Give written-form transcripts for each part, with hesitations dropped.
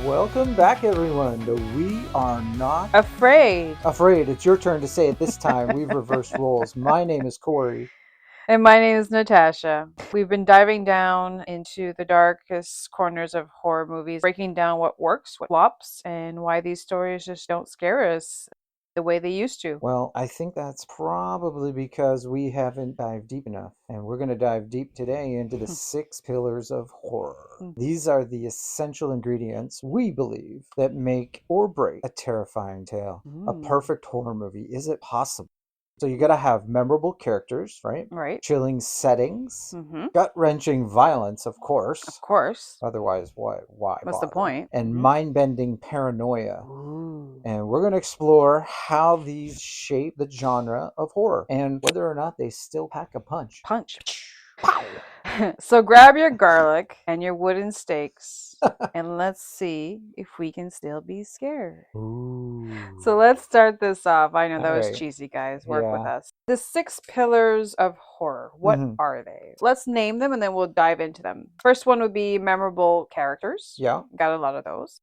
Welcome back, everyone, to We Are Not Afraid. Afraid. It's your turn to say it this time. We've reversed roles. My name is Cory. And my name is Natacha. We've been diving down into the darkest corners of horror movies, breaking down what works, what flops, and why these stories just don't scare us the way they used to. Well, I think that's probably because we haven't dived deep enough. And we're going to dive deep today into the 6 pillars of horror. These are the essential ingredients, we believe, that make or break a terrifying tale. A perfect horror movie. Is it possible? So you got to have memorable characters, right? Right. Chilling settings, gut-wrenching violence, of course. Of course. Otherwise, why What's the bother? point? And mind-bending paranoia. Ooh. And we're going to explore how these shape the genre of horror and whether or not they still pack a punch. Punch. Pow. So grab your garlic and your wooden stakes and let's see if we can still be scared. Ooh. So let's start this off. I know that was Alright. cheesy, guys. Work with Yeah. us. The 6 pillars of horror. What are they? Let's name them and then we'll dive into them. First one would be memorable characters. Yeah. Got a lot of those.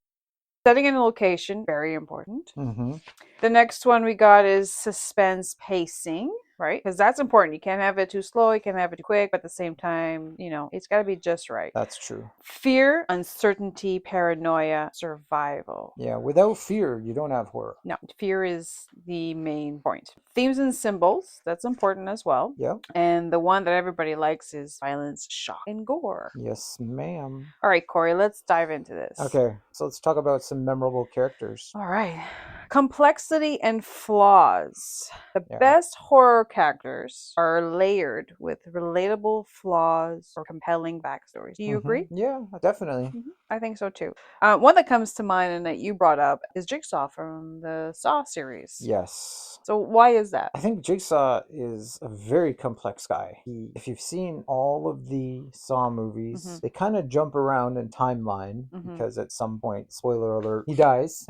Setting in a location, very important. Mm-hmm. The next one we got is suspense pacing, right? Because that's important. You can't have it too slow, you can't have it too quick, but at the same time, it's got to be just right. That's true. Fear, uncertainty, paranoia, survival. Yeah, without fear, you don't have horror. No, fear is the main point. Themes and symbols, that's important as well. Yeah. And the one that everybody likes is violence, shock, and gore. Yes, ma'am. All right, Cory, let's dive into this. Okay, so let's talk about some memorable characters. All right. Complexity and flaws. The best horror characters are layered with relatable flaws or compelling backstories. Do you agree? Yeah, definitely. I think so too. One that comes to mind and that you brought up is Jigsaw from the Saw series. Yes. So why is that? I think Jigsaw is a very complex guy. If you've seen all of the Saw movies, they kind of jump around in timeline because at some point, spoiler alert, he dies.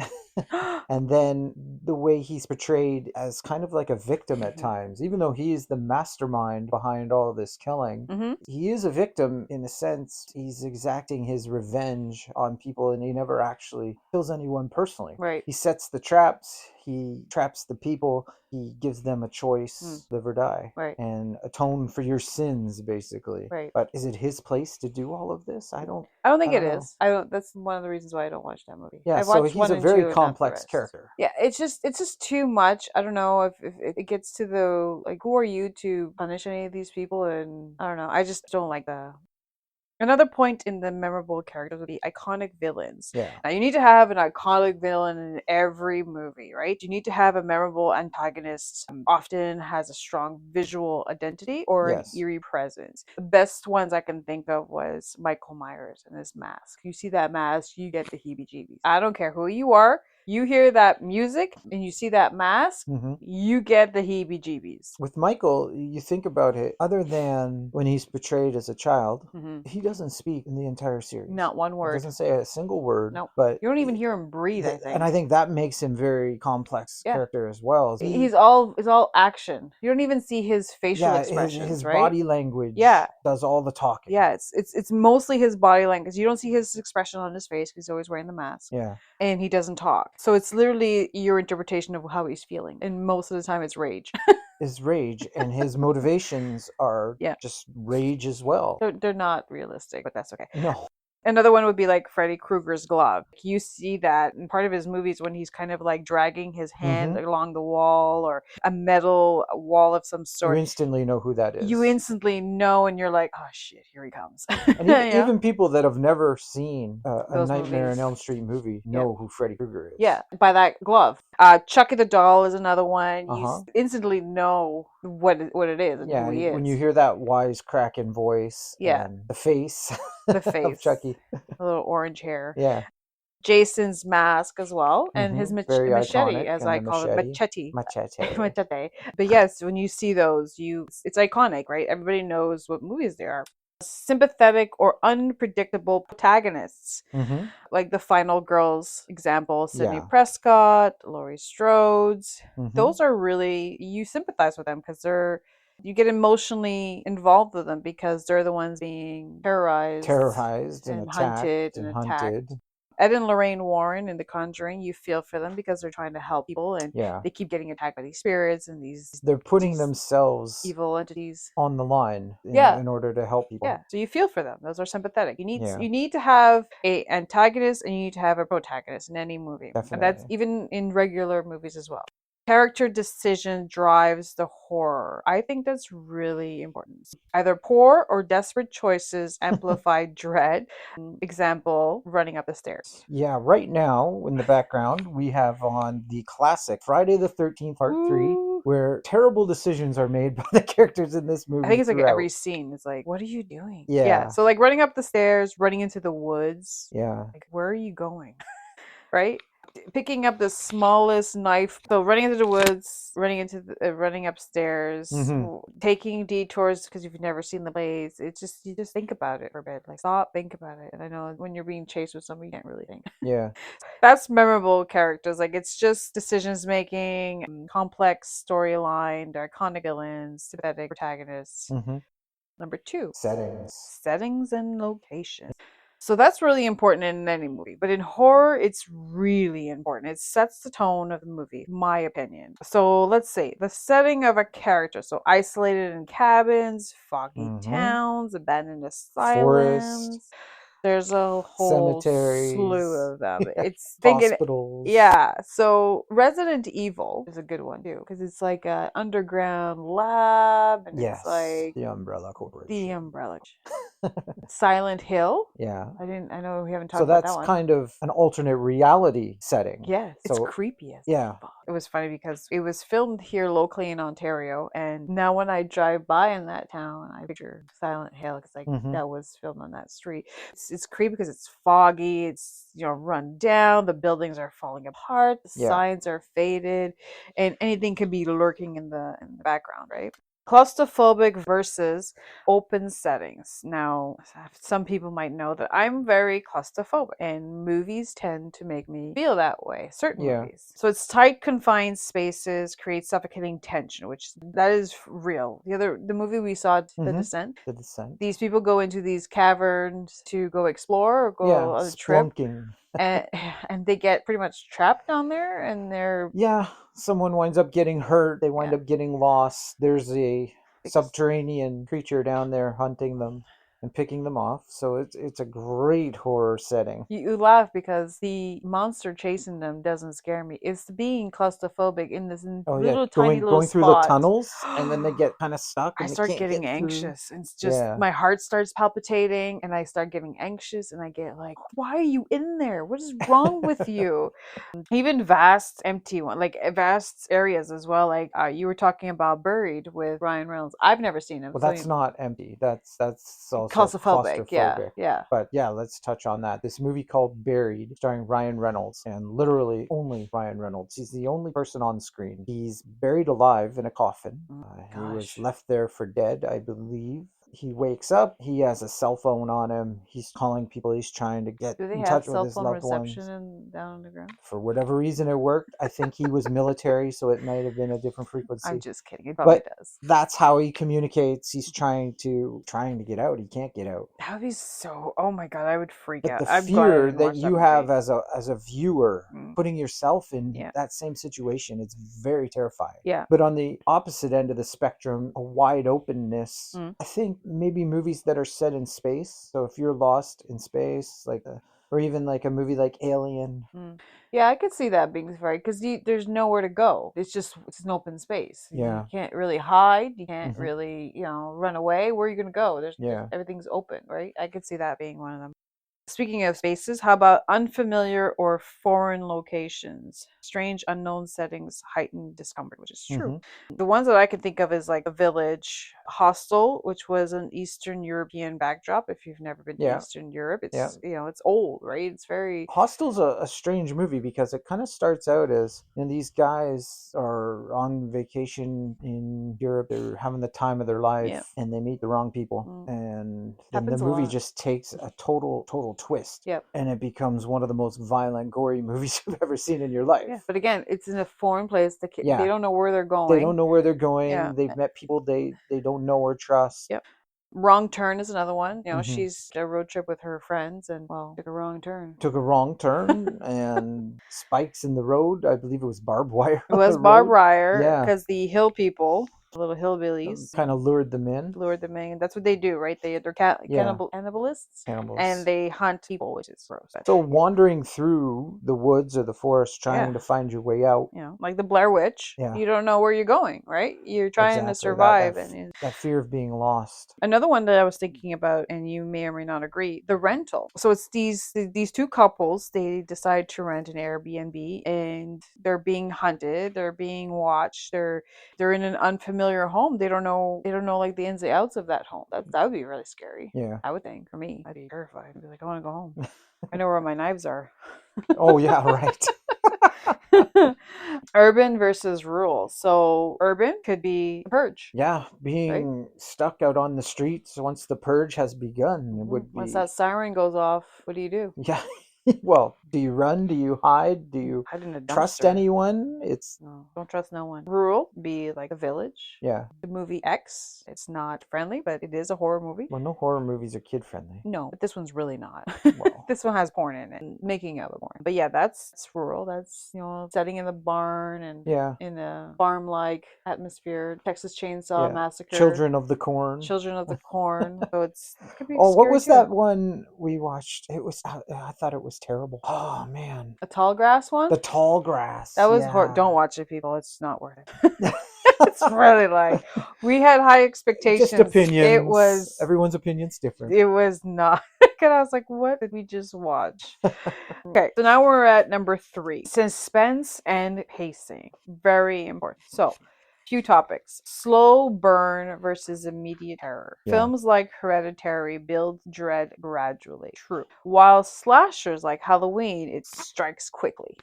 And then the way he's portrayed as kind of like a victim at times, even though he is the mastermind behind all of this killing, he is a victim in a sense. He's exacting his revenge on people and he never actually kills anyone personally. Right. He sets the traps. He traps the people. He gives them a choice, live or die, Right. and atone for your sins, basically. Right. But is it his place to do all of this? I don't think it know. is. I don't. That's one of the reasons why I don't watch that movie. Yeah, I've so watched he's one a and very two and not the complex rest. character. Yeah, it's just too much. I don't know if it gets to the who are you to punish any of these people? And I don't know. I just don't like the. Another point in the memorable characters would be iconic villains. Yeah. Now, you need to have an iconic villain in every movie, right? You need to have a memorable antagonist, often has a strong visual identity or an eerie presence. The best ones I can think of was Michael Myers and his mask. You see that mask, you get the heebie-jeebies. I don't care who you are. You hear that music and you see that mask, you get the heebie-jeebies. With Michael, you think about it, other than when he's portrayed as a child, he doesn't speak in the entire series. Not one word. He doesn't say a single word. No. But you don't even hear him breathe, I think. And I think that makes him very complex character as well. He's all action. You don't even see his facial expressions, his right? body language does all the talking. Yeah, it's mostly his body language. You don't see his expression on his face because he's always wearing the mask. Yeah. And he doesn't talk. So it's literally your interpretation of how he's feeling. And most of the time it's rage. His rage and his motivations are just rage as well. They're not realistic, but that's okay. No. Another one would be like Freddy Krueger's glove. You see that in part of his movies when he's kind of like dragging his hand along the wall or a metal wall of some sort. You instantly know who that is. You instantly know and you're like, oh shit, here he comes. And even people that have never seen a Nightmare on Elm Street movie know who Freddy Krueger is. Yeah, by that glove. Chucky the Doll is another one. You instantly know what it is and who he is. When you hear that wisecracking voice and the face, of Chucky. A little orange hair. Yeah. Jason's mask as well, and his machete, iconic, as I call it, machete. Machete. But yes, when you see those, it's iconic, right? Everybody knows what movies they are. Sympathetic or unpredictable protagonists, like the Final Girls example, Sidney Prescott, Laurie Strode's. Those are really, you sympathize with them because you get emotionally involved with them because they're the ones being terrorized and hunted attacked. Ed and Lorraine Warren in The Conjuring, you feel for them because they're trying to help people, and they keep getting attacked by these spirits and they're putting themselves evil entities on the line in order to help people. Yeah, so you feel for them. Those are sympathetic. You need to have a antagonist and you need to have a protagonist in any movie. Definitely. And that's even in regular movies as well. Character decision drives the horror. I think that's really important. Either poor or desperate choices amplify dread. Example, running up the stairs. Yeah, right now in the background, we have on the classic Friday the 13th Part 3, where terrible decisions are made by the characters in this movie. I think it's like every scene. It's like, what are you doing? Yeah. So like running up the stairs, running into the woods. Yeah. Like, where are you going? Right? Picking up the smallest knife, so running into the woods, running upstairs, taking detours because you've never seen the place. It's just you just think about it for a bit, like stop, think about it. And I know when you're being chased with somebody, you can't really think. Yeah, that's memorable characters. Like it's just decisions making, complex storyline, iconic villains, sympathetic protagonists. Number 2, settings and location. So that's really important in any movie. But in horror, it's really important. It sets the tone of the movie, my opinion. So let's say the setting of a character. So isolated in cabins, foggy towns, abandoned asylums. There's a whole slew of them. It's hospitals. So Resident Evil is a good one too because it's like an underground lab, and it's like the Umbrella Corporation. The Umbrella. Silent Hill. Yeah, I know we haven't talked about that one. So that's kind of an alternate reality setting. Yes, it's creepy as fuck. It was funny because it was filmed here locally in Ontario, and now when I drive by in that town, I picture Silent Hill because like that was filmed on that street. It's creepy because it's foggy, it's run down, the buildings are falling apart, the signs are faded, and anything could be lurking in the background, right? Claustrophobic versus open settings. Now, some people might know that I'm very claustrophobic, and movies tend to make me feel that way. Certain movies. So it's tight, confined spaces create suffocating tension, which that is real. The movie we saw, The Descent. The Descent. These people go into these caverns to go explore or go on a trip. And they get pretty much trapped down there, and they're someone winds up getting hurt, they wind up getting lost, there's a subterranean creature down there hunting them and picking them off. So it's a great horror setting. You laugh because the monster chasing them doesn't scare me. It's being claustrophobic in this tiny little going through the tunnels, and then they get kind of stuck. And I start getting anxious. It's just my heart starts palpitating, and I start getting anxious, and I get like, "Why are you in there? What is wrong with you?" Even vast empty one, like vast areas as well. Like you were talking about Buried with Ryan Reynolds. I've never seen him. Well, that's not empty. That's also claustrophobic. Yeah. But let's touch on that. This movie called Buried, starring Ryan Reynolds, and literally only Ryan Reynolds. He's the only person on screen. He's buried alive in a coffin. He was left there for dead, I believe. He wakes up. He has a cell phone on him. He's calling people. He's trying to get in touch with his loved ones. Down on the ground? For whatever reason, it worked. I think he was military, so it might have been a different frequency. I'm just kidding. It probably does. That's how he communicates. He's trying to get out. He can't get out. That would be so. Oh my god, I would freak out. The fear that you have as a viewer, putting yourself in that same situation, it's very terrifying. Yeah. But on the opposite end of the spectrum, a wide openness. I think maybe movies that are set in space. So if you're lost in space, or even like a movie like Alien. Yeah, I could see that being very, because there's nowhere to go. It's an open space. Yeah. You can't really hide. You can't really, run away. Where are you going to go? Everything's open, right? I could see that being one of them. Speaking of spaces, how about unfamiliar or foreign locations? Strange, unknown settings heighten discomfort, which is true. The ones that I can think of is like a village, Hostel, which was an Eastern European backdrop. If you've never been to Eastern Europe, it's it's old, right? It's very. Hostel's a strange movie because it kind of starts out as these guys are on vacation in Europe. They're having the time of their life, and they meet the wrong people, and then the movie just takes a total twist, and it becomes one of the most violent, gory movies you've ever seen in your life. But again, it's in a foreign place. They don't know where they're going. They don't know where they're going. They've met people they don't know or trust. Wrong Turn is another one. She's a road trip with her friends and, well, took a wrong turn. Took a wrong turn and spikes in the road. I believe it was barbed wire. It was barbed wire because the hill people, the little hillbillies, kind of lured them in. That's what they do, right? They're cannibalists, and they hunt people, which is gross. So wandering through the woods or the forest, trying to find your way out. Like the Blair Witch. You don't know where you're going, right? You're trying to survive. That fear of being lost. Another one that I was thinking about, and you may or may not agree, The Rental. So it's these two couples. They decide to rent an Airbnb, and they're being hunted. They're being watched. They're in an unfamiliar home. They don't know like the ins and outs of that home. That would be really scary. I would think. For me, I'd be terrified. I'd be like, I want to go home. I know where my knives are. Oh yeah, right. Urban versus rural. So urban could be purge. Yeah, being stuck out on the streets once the purge has begun. It would be... Once that siren goes off, what do you do? Yeah. Well, do you run? Do you hide? Do you trust anyone? No, don't trust no one. Rural be like a village. Yeah. The movie X, it's not friendly, but it is a horror movie. Well, no horror movies are kid friendly. No, but this one's really not. Well. This one has porn in it, making of a porn. But yeah, it's rural. That's setting in the barn and in a farm-like atmosphere. Texas Chainsaw Massacre. Children of the Corn. So it could be. Oh, what was that one we watched? It was. I thought it was terrible. Oh man, a Tall Grass one. The Tall Grass. That was don't watch it, people. It's not worth it. It's really like we had high expectations. Just opinions. It was everyone's opinion's different. It was not. And I was like, what did we just watch? Okay, so now we're at number 3: suspense and pacing. Very important. So. Few topics. Slow burn versus immediate terror. Films like Hereditary build dread gradually. True. While slashers like Halloween, it strikes quickly.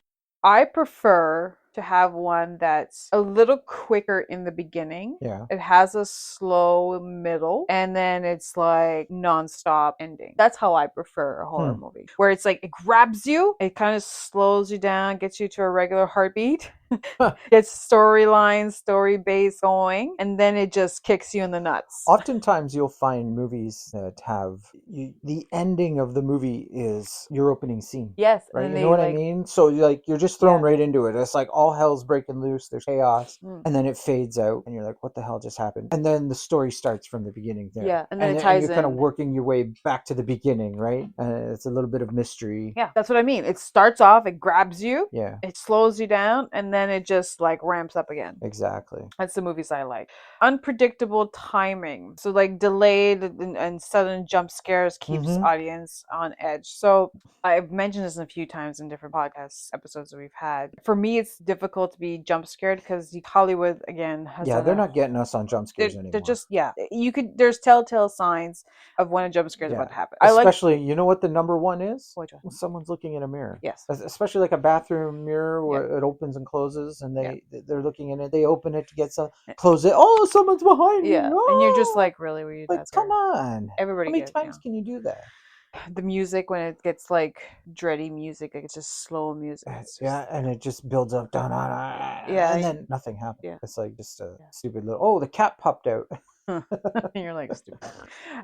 I prefer to have one that's a little quicker in the beginning. It has a slow middle, and then it's like nonstop ending. That's how I prefer a horror movie. Where it's like it grabs you, it kind of slows you down, gets you to a regular heartbeat. Gets storyline, story base going, and then it just kicks you in the nuts. Oftentimes you'll find movies that have the ending of the movie is your opening scene. Yes, right. You know what I mean? So you're just thrown right into it. It's like all hell's breaking loose. There's chaos, and then it fades out, and you're like, "What the hell just happened?" And then the story starts from the beginning there. Yeah, and then it ties in. You're kind of working your way back to the beginning, right? It's a little bit of mystery. Yeah, that's what I mean. It starts off, it grabs you. Yeah. It slows you down, and then it just like ramps up again. Exactly. That's the movies I like. Unpredictable timing. So like delayed and sudden jump scares keeps audience on edge. So I've mentioned this a few times in different podcast episodes that we've had. For me, it's difficult to be jump scared because Hollywood again has they're not getting us on jump scares anymore. They're just there's telltale signs of when a jump scare is about to happen. Especially, you know what the number one is? Which one? When someone's looking in a mirror. Yes. Especially like a bathroom mirror where it opens and closes, and they're looking in it. They open it to get some, close it. Oh, someone's behind me. Yeah, and you're just like, really? Were you like, come on? Everybody. How many times can you do that? The music, when it gets like dready music, like it's just slow music. And it just builds up, down, and then nothing happens. Yeah. It's like just a stupid little. Oh, the cat popped out. You're like stupid.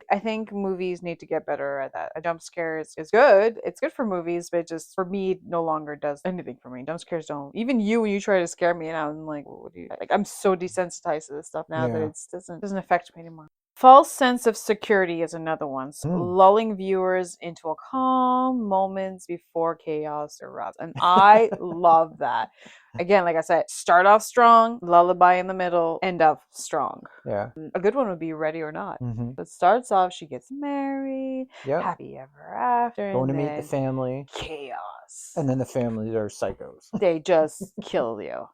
I think movies need to get better at that. A jump scare is good. It's good for movies, but just for me, it no longer does anything for me. Jump scares don't. Even when you try to scare me, and I'm like, what do you like? I'm so desensitized to this stuff now that it doesn't affect me anymore. False sense of security is another one. So lulling viewers into a calm moments before chaos erupts. And I love that. Again, like I said, start off strong, lullaby in the middle, end up strong. Yeah. A good one would be Ready or Not. It starts off, she gets married, happy ever after. Going to meet the family. Chaos. And then the families are psychos. They just kill you.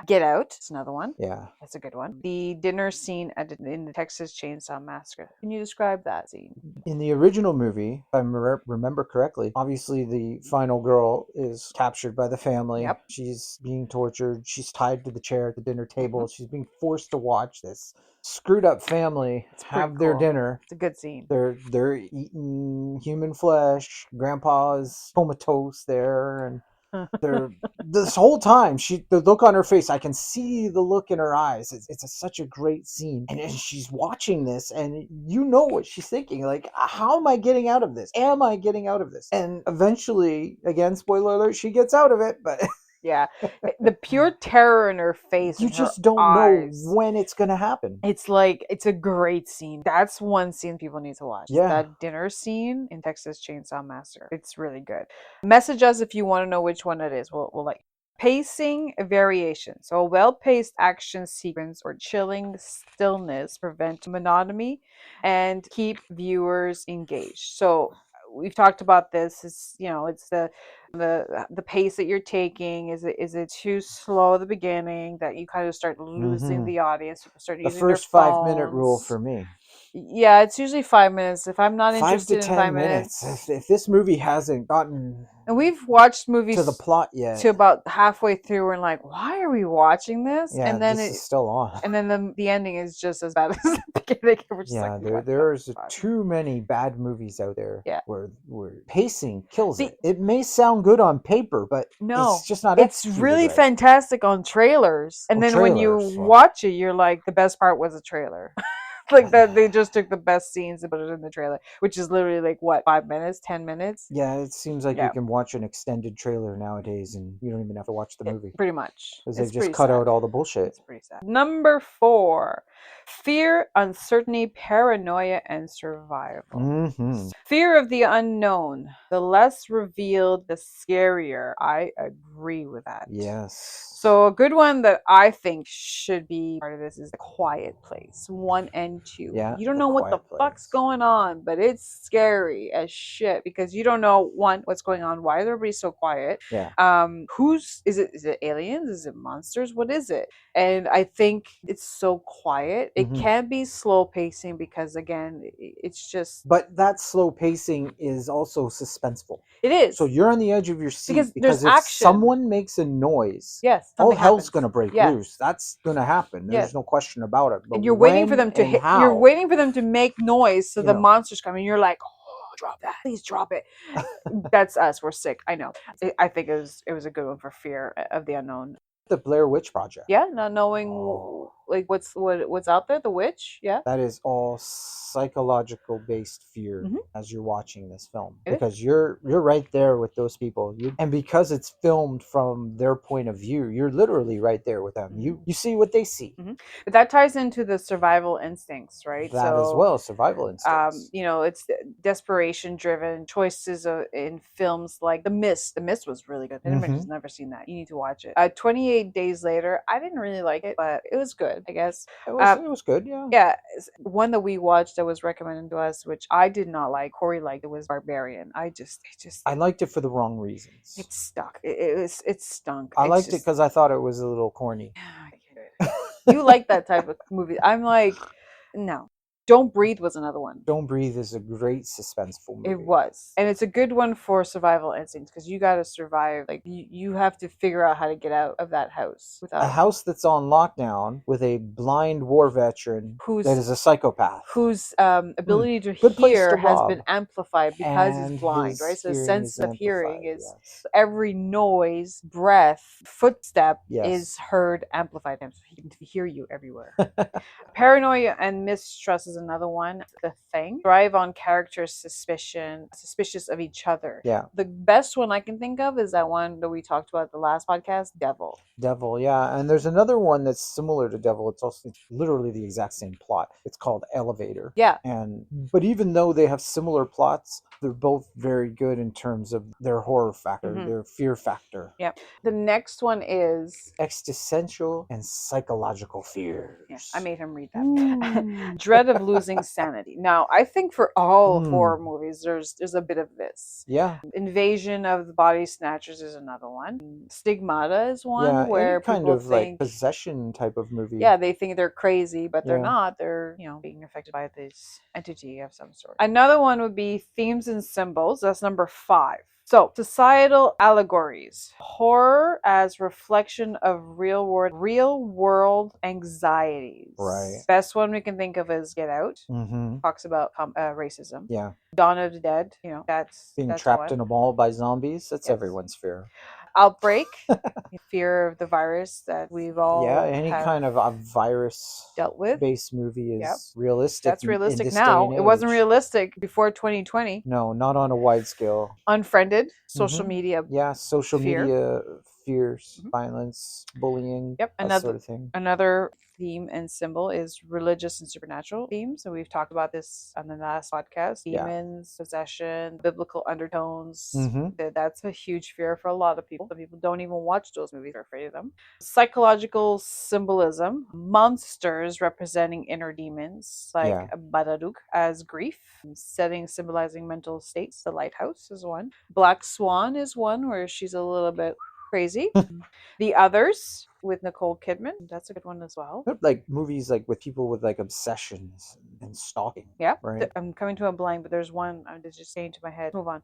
Get Out is another one. Yeah. That's a good one. The dinner scene in the Texas Chainsaw Massacre. Can you describe that scene? In the original movie, if I remember correctly, obviously the final girl is captured by the family. Yep. She's being tortured. She's tied to the chair at the dinner table. She's being forced to watch this screwed up family have their dinner. It's a good scene. They're eating human flesh. Grandpa's comatose there, and They're this whole time the look on her face, I can see the look in her eyes. It's such a great scene, and she's watching this, and you know what she's thinking, like, how am I getting out of this? Am I getting out of this? And eventually, again, spoiler alert, she gets out of it, but yeah, the pure terror in her face, you and her just don't eyes. know when it's gonna happen. It's like, it's a great scene. That's one scene people need to watch. Yeah. That dinner scene in Texas Chainsaw Massacre. It's really good. Message us if you want to know which one it is. We'll like. Pacing variation. So a well-paced action sequence or chilling stillness prevent monotony and keep viewers engaged. So we've talked about this. It's, you know, it's the pace that you're taking. Is it too slow at the beginning that you kind of start losing the audience? People start using their first phones. 5-minute rule for me. Yeah, it's usually 5 minutes. If I'm not 5 interested to in 10 5 minutes. minutes. If this movie hasn't gotten And we've watched movies to the plot yet, to about halfway through, and like, why are we watching this? Yeah, and then this is still on. And then the ending is just as bad as the beginning. We're just Yeah, like, there's too many bad movies out there. Yeah. where pacing kills it. It may sound good on paper, but it's just not. It's really right. fantastic on trailers, and then when you watch it, you're like, the best part was a trailer. Like that, they just took the best scenes and put it in the trailer, which is literally like what, 5 minutes, 10 minutes. Yeah, it seems like you can watch an extended trailer nowadays, and you don't even have to watch the movie. Pretty much, because they just cut out all the bullshit. It's pretty sad. Number 4, fear, uncertainty, paranoia, and survival. Fear of the unknown. The less revealed, the scarier. I agree with that. Yes. So a good one that I think should be part of this is The Quiet Place 1 and 2. Yeah, you don't know what the fuck's going on, but it's scary as shit because you don't know, one, what's going on, why everybody's so quiet. Yeah. Is it aliens? Is it monsters? What is it? And I think it's so quiet. It can be slow pacing because, again, it's just. But that slow pacing is also suspenseful. It is. So you're on the edge of your seat because if action. Someone makes a noise. Yes. All hell's gonna break loose. That's gonna happen. There's no question about it. But and you're waiting for them to hit. You're waiting for them to make noise so the monsters come, and you're like, oh, drop that, please drop it. That's us. We're sick. I know. I think it was a good one for fear of the unknown. The Blair Witch Project. Yeah, not knowing like what's out there. The witch. Yeah. That is all psychological based fear as you're watching this film, because you're right there with those people, and because it's filmed from their point of view, you're literally right there with them. You see what they see. But that ties into the survival instincts, right? That as well, survival instincts. It's desperation driven choices in films like The Mist. The Mist was really good. Anybody's never seen that, you need to watch it. 28 Days Later, I didn't really like it, but it was good, I guess. It was good, yeah. Yeah, one that we watched that was recommended to us, which I did not like, Cory liked, it was Barbarian. I liked it for the wrong reasons. It stuck. It stunk. I liked it because I thought it was a little corny. You like that type of movie. I'm like, no. Don't Breathe was another one. Don't Breathe is a great suspenseful movie. It was. And it's a good one for survival instincts because you got to survive. Like, you have to figure out how to get out of that house. A house that's on lockdown with a blind war veteran that is a psychopath. Whose ability to hear has been amplified because he's blind, right? So the sense of hearing is every noise, breath, footstep is heard amplified. So he can hear you everywhere. Paranoia and mistrust is another one. The Thing. Thrive on characters' suspicious of each other. Yeah. The best one I can think of is that one that we talked about at the last podcast, Devil. Devil, yeah. And there's another one that's similar to Devil. It's literally the exact same plot. It's called Elevator. Yeah. But even though they have similar plots, they're both very good in terms of their horror factor, their fear factor. Yeah. The next one is existential and psychological fears. Yeah, I made him read that. Dread of losing sanity. Now, I think for all horror movies, there's a bit of this. Yeah. Invasion of the Body Snatchers is another one. Stigmata is one where kind people of think, like possession type of movie. Yeah, they think they're crazy, but they're not. They're, being affected by this entity of some sort. Another one would be Themes and Symbols. That's number 5. So, societal allegories. Horror as reflection of real world anxieties. Right. Best one we can think of is Get Out. Talks about racism. Yeah. Dawn of the Dead. That's trapped one. in a mall by zombies. That's everyone's fear. outbreak, fear of the virus that we've all any kind of a virus dealt with. based movie is Yep. realistic. That's realistic in this now. day and It wasn't age. realistic before 2020. No, not on a wide scale. Unfriended, social media. Yeah, social fear. media fears, violence, bullying, Yep. that sort of thing. Another theme and symbol is religious and supernatural themes. So we've talked about this on the last podcast. Demons, possession, biblical undertones. That's a huge fear for a lot of people. Some people don't even watch those movies. They're afraid of them. Psychological symbolism. Monsters representing inner demons, like Baraduk as grief. Settings symbolizing mental states. The lighthouse is one. Black Swan is one where she's a little bit crazy. The Others with Nicole Kidman. That's a good one as well. Like movies like with people with like obsessions and stalking. Yeah. Right. I'm coming to a blank, but there's one that's just staying to my head. Move on.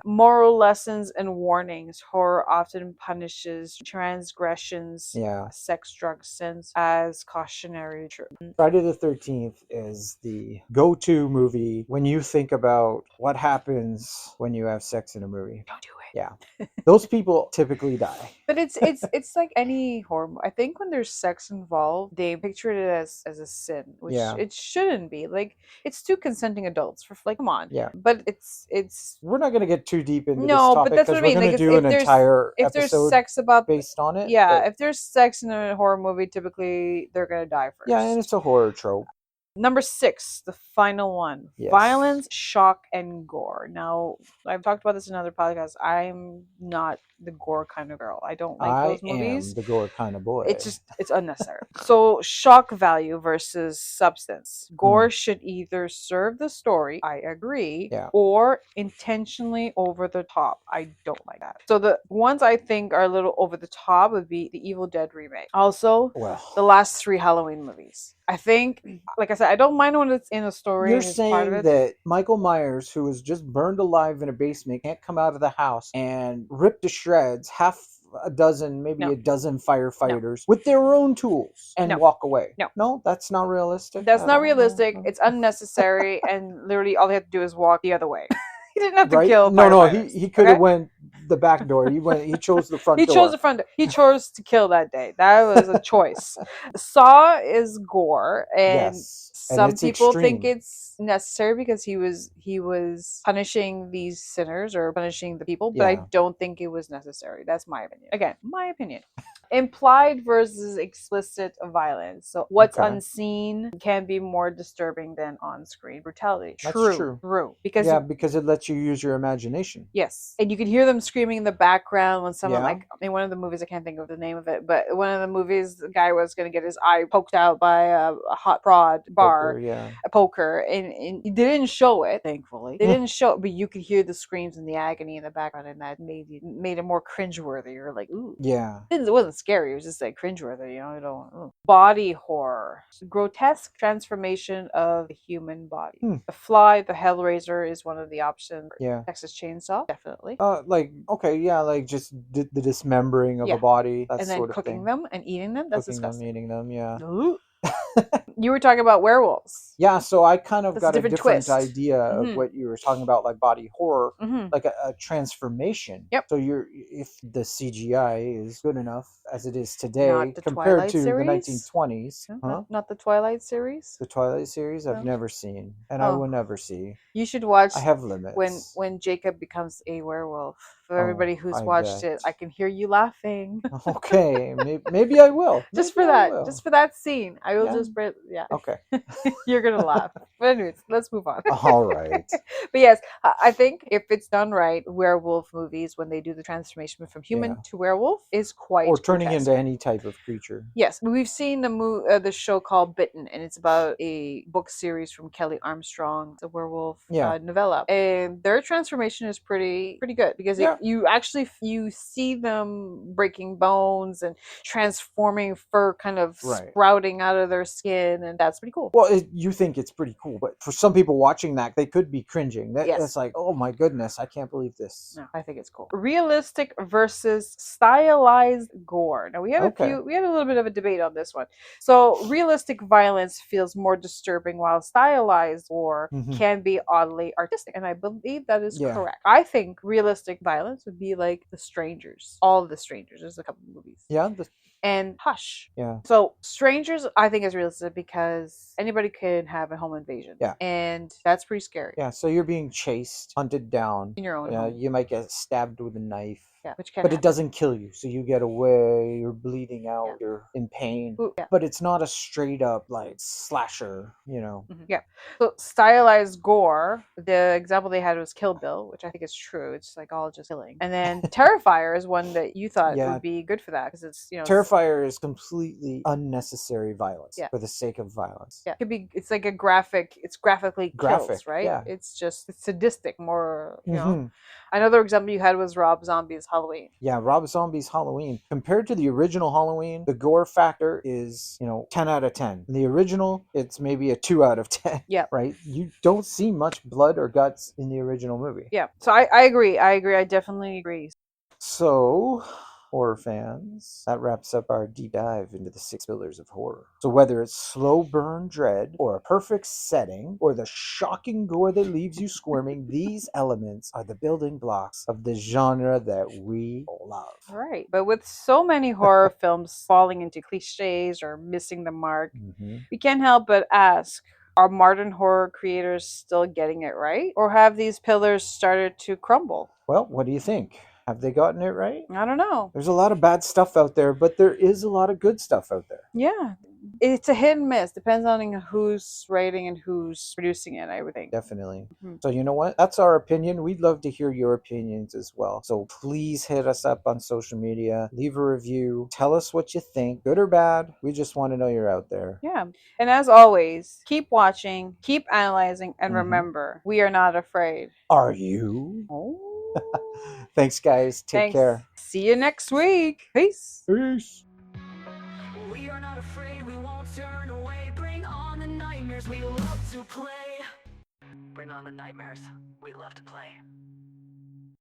Moral lessons and warnings. Horror often punishes transgressions, sex, drugs, sins as cautionary. Friday the 13th is the go-to movie when you think about what happens when you have sex in a movie. Don't do it. Yeah. Those people typically die. But it's like any horror. I think when there's sex involved, they picture it as a sin, which it shouldn't be. Like, it's two consenting adults. For like, come on. Yeah. But it's. We're not gonna get too deep into this topic, but that's what I mean. We're gonna do an entire if episode there's sex about based on it. Yeah. If there's sex in a horror movie, typically they're gonna die first. Yeah, and it's a horror trope. Number 6, the final one. Violence, shock, and gore. Now, I've talked about this in other podcasts. I'm not the gore kind of girl. I don't like those movies. I am the gore kind of boy. It's unnecessary. So, shock value versus substance. Gore should either serve the story, I agree, or intentionally over the top. I don't like that. So, the ones I think are a little over the top would be the Evil Dead remake. Also, the last 3 Halloween movies. I think, like I said, I don't mind when it's in a story. You're saying that Michael Myers, who was just burned alive in a basement, can't come out of the house and rip to shreds half a dozen, maybe a dozen firefighters with their own tools and walk away. No, that's not realistic. That's not realistic. It's unnecessary, and literally all they have to do is walk the other way. He didn't have to kill. No, he could have went the back door. He chose the front door. He chose the front door. He chose to kill that day. That was a choice. Saw is gore, and some people think it's necessary because he was punishing these sinners or punishing the people, but I don't think it was necessary. That's my opinion. Again, my opinion. Implied versus explicit violence. So what's unseen can be more disturbing than on-screen brutality. True. Because it lets you use your imagination. Yes. And you can hear them screaming in the background when someone, like in one of the movies, I can't think of the name of it, but one of the movies, the guy was going to get his eye poked out by a hot rod bar, a poker, and they didn't show it, thankfully. They didn't show it, but you could hear the screams and the agony in the background, and that made it more cringeworthy. You're like, ooh. Yeah. It wasn't scary. It was just like cringeworthy, Body horror. Grotesque transformation of the human body. The Fly, the Hellraiser is one of the options. Texas Chainsaw, definitely. Like just the dismembering of a body. That and then sort of cooking thing. them and eating them. That's cooking disgusting. them, eating them, yeah. You were talking about werewolves. Yeah, so I kind of got a different twist. idea of what you were talking about, like body horror, like a transformation. Yep. So if the CGI is good enough as it is today compared Twilight to series? the 1920s. Not the Twilight series? The Twilight series I've never seen, and I will never see. You should watch. I have limits. When Jacob becomes a werewolf. For everybody who's watched it, I can hear you laughing. Okay, maybe I will. Just for that scene, I will just. Yeah. Okay. You're gonna laugh. But anyways, let's move on. All right. But yes, I think if it's done right, werewolf movies, when they do the transformation from human to werewolf, is quite or turning into any type of creature. Yes, we've seen the show called Bitten, and it's about a book series from Kelly Armstrong, the werewolf novella, and their transformation is pretty good because you see them breaking bones and transforming fur kind of sprouting out of their skin, and that's pretty cool. Well, you think it's pretty cool, but for some people watching that, they could be cringing. That's like, oh my goodness, I can't believe this. No, I think it's cool. Realistic versus stylized gore. Now we had a little bit of a debate on this one. So realistic violence feels more disturbing, while stylized gore can be oddly artistic, and I believe that is correct. I think realistic violence violence would be like The Strangers. All of The Strangers. There's a couple movies. Yeah. And Hush. Yeah. So Strangers, I think, is realistic because anybody can have a home invasion. Yeah. And that's pretty scary. Yeah. So you're being chased, hunted down in your own home. You might get stabbed with a knife. Yeah, which can but happen. it doesn't kill you, so you get away. You're bleeding out. Yeah. You're in pain. Ooh, yeah. But it's not a straight up like slasher, you know. Yeah. So stylized gore, the example they had was Kill Bill, which I think is true. It's like all just killing. And then Terrifier is one that you thought Yeah. would be good for that because it's, you know, Terrifier is completely unnecessary violence. Yeah. For the sake of violence. Yeah, it could be. It's like a graphic. It's graphically kills, right? Yeah. It's just sadistic, more. You know. Another example you had was Rob Zombie's Halloween. Yeah, Rob Zombie's Halloween. Compared to the original Halloween, the gore factor is, 10 out of 10. In the original, it's maybe a 2 out of 10. Yeah. Right? You don't see much blood or guts in the original movie. Yeah. So I agree. I definitely agree. So, horror fans, that wraps up our deep dive into the 6 pillars of horror. So whether it's slow burn dread, or a perfect setting, or the shocking gore that leaves you squirming, these elements are the building blocks of the genre that we love. Right. But with so many horror films falling into cliches or missing the mark, we can't help but ask, are modern horror creators still getting it right? Or have these pillars started to crumble? Well, what do you think? Have they gotten it right? I don't know. There's a lot of bad stuff out there, but there is a lot of good stuff out there. Yeah. It's a hit and miss. Depends on who's writing and who's producing it, I would think. Definitely. So you know what? That's our opinion. We'd love to hear your opinions as well. So please hit us up on social media. Leave a review. Tell us what you think. Good or bad. We just want to know you're out there. Yeah. And as always, keep watching, keep analyzing, and remember, we are not afraid. Are you? Oh. Thanks, guys. Take care. See you next week. Peace. Peace. We are not afraid, we won't turn away. Bring on the nightmares, we love to play. Bring on the nightmares, we love to play.